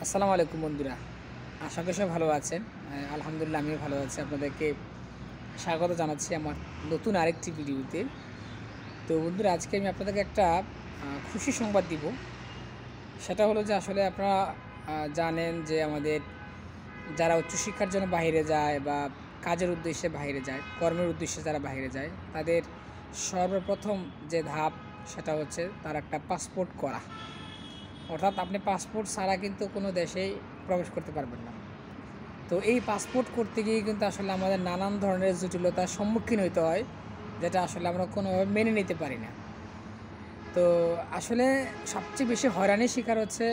আসসালামু আলাইকুম বন্ধুরা। আশা করি সবাই ভালো আছেন। আলহামদুলিল্লাহ আমিও ভালো আছি। আপনাদেরকে স্বাগত জানাচ্ছি আমার নতুন আরেকটি ভিডিওতে। তো বন্ধুরা, আজকে আমি আপনাদেরকে একটা খুশির সংবাদ দিব। সেটা হলো যে আসলে আপনারা জানেন যে আমাদের যারা উচ্চশিক্ষার জন্য বাহিরে যায় বা কাজের উদ্দেশ্যে বাহিরে যায়, কর্মের উদ্দেশ্যে যারা বাহিরে যায়, তাদের সর্বপ্রথম যে ধাপ সেটা হচ্ছে তার একটা পাসপোর্ট করা। অর্থাৎ আপনি পাসপোর্ট ছাড়া কিন্তু কোনো দেশেই প্রবেশ করতে পারবেন না। তো এই পাসপোর্ট করতে গিয়ে কিন্তু আসলে আমাদের নানান ধরনের জটিলতার সম্মুখীন হইতে হয়, যেটা আসলে আমরা কোনোভাবে মেনে নিতে পারি না। তো আসলে সবচেয়ে বেশি হয়রানির শিকার হচ্ছে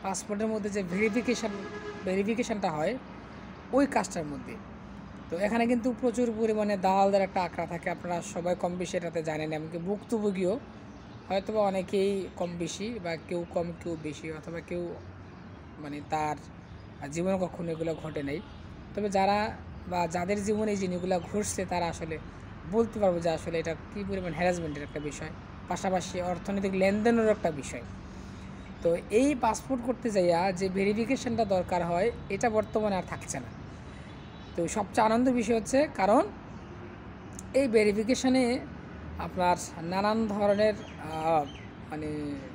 পাসপোর্টের মধ্যে যে ভেরিফিকেশানটা হয় ওই কাজটার মধ্যে। তো এখানে কিন্তু প্রচুর পরিমাণে দালালদের একটা আঁকড়া থাকে। আপনারা সবাই কম বেশি এটাতে জানেন, এমনকি ভুক্তভোগীও হয়তোবা অনেকেই কম বেশি, বা কেউ কম কেউ বেশি, অথবা কেউ মানে তার জীবনে কখনো এগুলো ঘটে নাই। তবে যারা বা যাদের জীবনে এই জিনিসগুলো ঘটছে তারা আসলে বলতে পারবো যে আসলে এটা কী পরিমাণ হ্যারাসমেন্টের একটা বিষয়, পাশাপাশি অর্থনৈতিক লেনদেনেরও একটা বিষয়। তো এই পাসপোর্ট করতে যাইয়া যে ভেরিফিকেশানটা দরকার হয়, এটা বর্তমানে আর থাকছে না। তো সবচেয়ে আনন্দের বিষয় হচ্ছে, কারণ এই ভেরিফিকেশানে আপনার নানান ধরনের মানে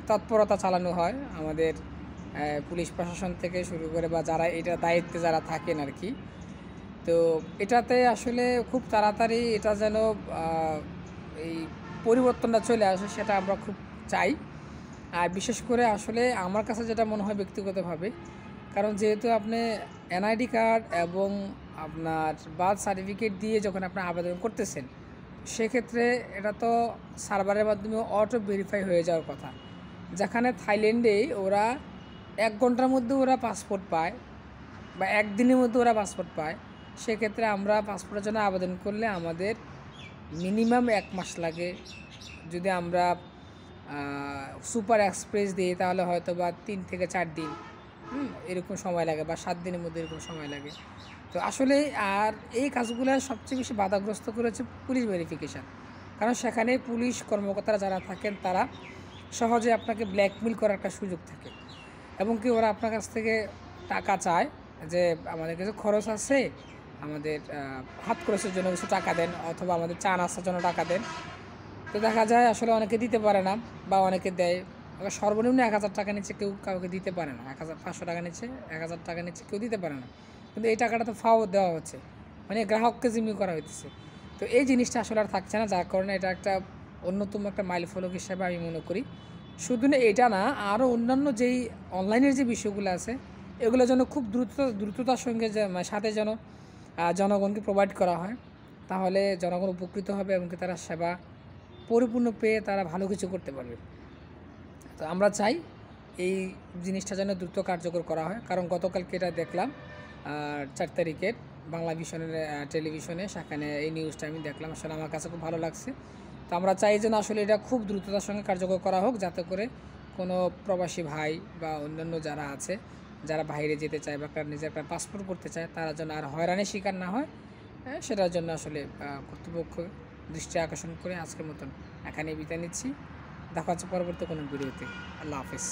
তৎপরতা চালানো হয় আমাদের পুলিশ প্রশাসন থেকে শুরু করে, বা যারা এটা দায়িত্বে যারা থাকেন আর কি। তো এটাতে আসলে খুব তাড়াতাড়ি এটা যেন এই পরিবর্তনটা চলে আসে, সেটা আমরা খুব চাই। আর বিশেষ করে আসলে আমার কাছে যেটা মনে হয় ব্যক্তিগতভাবে, কারণ যেহেতু আপনি এনআইডি কার্ড এবং আপনার বার্থ সার্টিফিকেট দিয়ে যখন আপনি আবেদন করতেছেন, সেক্ষেত্রে এটা তো সার্ভারের মাধ্যমে অটো ভেরিফাই হয়ে যাওয়ার কথা। যেখানে থাইল্যান্ডে ওরা 1 ঘন্টার মধ্যে ওরা পাসপোর্ট পায়, বা একদিনের মধ্যে ওরা পাসপোর্ট পায়। সেক্ষেত্রে আমরা পাসপোর্টের জন্য আবেদন করলে আমাদের মিনিমাম 1 মাস লাগে। যদি আমরা সুপার এক্সপ্রেস দিই তাহলে হয়তো বা 3 থেকে 4 দিন এরকম সময় লাগে, বা 7 দিনের মধ্যে এরকম সময় লাগে। তো আসলে আর এই কাজগুলো সবচেয়ে বেশি বাধাগ্রস্ত করেছে পুলিশ ভেরিফিকেশান। কারণ সেখানে পুলিশ কর্মকর্তারা যারা থাকেন তারা সহজে আপনাকে ব্ল্যাকমেল করার একটা সুযোগ থাকে, এবং কি ওরা আপনার কাছ থেকে টাকা চায় যে আমাদের কাছে খরচ আছে, আমাদের হাত খরচের জন্য কিছু টাকা দেন, অথবা আমাদের চা নাস্তার জন্য টাকা দেন। তো দেখা যায় আসলে অনেকে দিতে পারে না, বা অনেকে দেয় সর্বনিম্ন 1,000 টাকা নিচে কেউ কাউকে দিতে পারে না। 1,500 টাকা নিচে, 1,000 টাকা নিচে কেউ দিতে পারে না। কিন্তু এই টাকাটা তো ফাও দেওয়া হচ্ছে, মানে গ্রাহককে জিম্মি করা হইতেছে। তো এই জিনিসটা আসলে আর থাকছে না, যার কারণে এটা একটা অন্যতম একটা মাইলফলক হিসেবে আমি মনে করি। শুধু না এটা না, আরও অন্যান্য যেই অনলাইনের যে বিষয়গুলো আছে, এগুলো যেন খুব দ্রুততার সঙ্গে সাথে যেন জনগণকে প্রোভাইড করা হয়। তাহলে জনগণ উপকৃত হবে, এবং তারা সেবা পরিপূর্ণ পেয়ে তারা ভালো কিছু করতে পারবে। তো আমরা চাই এই জিনিসটা যেন দ্রুত কার্যকর করা হয়। কারণ গতকালকে এটা দেখলাম 4 তারিখের বাংলা ভিশনের টেলিভিশনে, সেখানে এই নিউজটা আমি দেখলাম। আসলে আমার কাছে খুব ভালো লাগছে। তো আমরা চাই যেন আসলে এটা খুব দ্রুততার সঙ্গে কার্যকর করা হোক, যাতে করে কোনো প্রবাসী ভাই বা অন্যান্য যারা আছে, যারা বাইরে যেতে চায় বা নিজের একটা পাসপোর্ট করতে চায়, তারা যেন আর হয়রানির শিকার না হয়। সেটার জন্য আসলে কর্তৃপক্ষ দৃষ্টি আকর্ষণ করে আজকের মতন এখানেই বিদায় নিচ্ছি। দেখা হচ্ছে পরবর্তী কোনো ভিডিওতে। আল্লাহ হাফেজ।